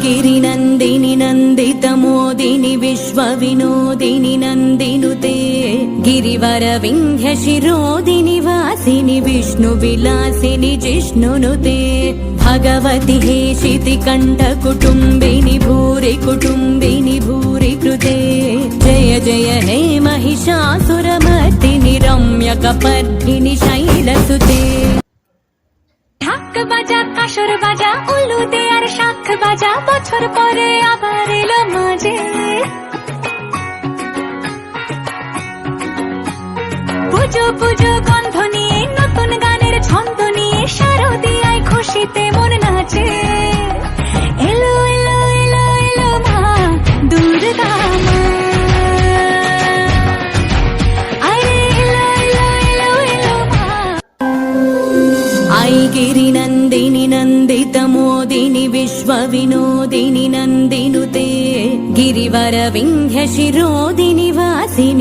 गिरिनन्दिनि नन्दितमोदिनि विश्वविनोदिनि नन्दिनुते गिरिवरविन्ध्यशिरोदिनि वासिनि विष्णुविलासिनि जिष्णुनुते भगवति हेशितिकण्ठकुटुम्बिनि भूरि कुटुम्बिनि भूरि कृते जय जय हे महिषासुरमर्दिनि रम्यकपर्दिनि शैलसुते ঢাক বাজা কাসর বাজা উলু দে আর শাখ বাজা বছর পরে আবার এলো মাঝে পুজো পুজো গন্ধ নিয়ে নতুন গানের ছন্দ নিয়ে শারদিয়ায় খুশিতে মন নাচে এলো এলো এলো এলো মা দুর্গা মা আরে এলো এলো এলো এলো মা गिरिनन्दिनि नन्दितमोदिनि विश्वविनोदिनि नन्दिनुते गिरिवरविन्ध्यशिरोदिनि वासिनि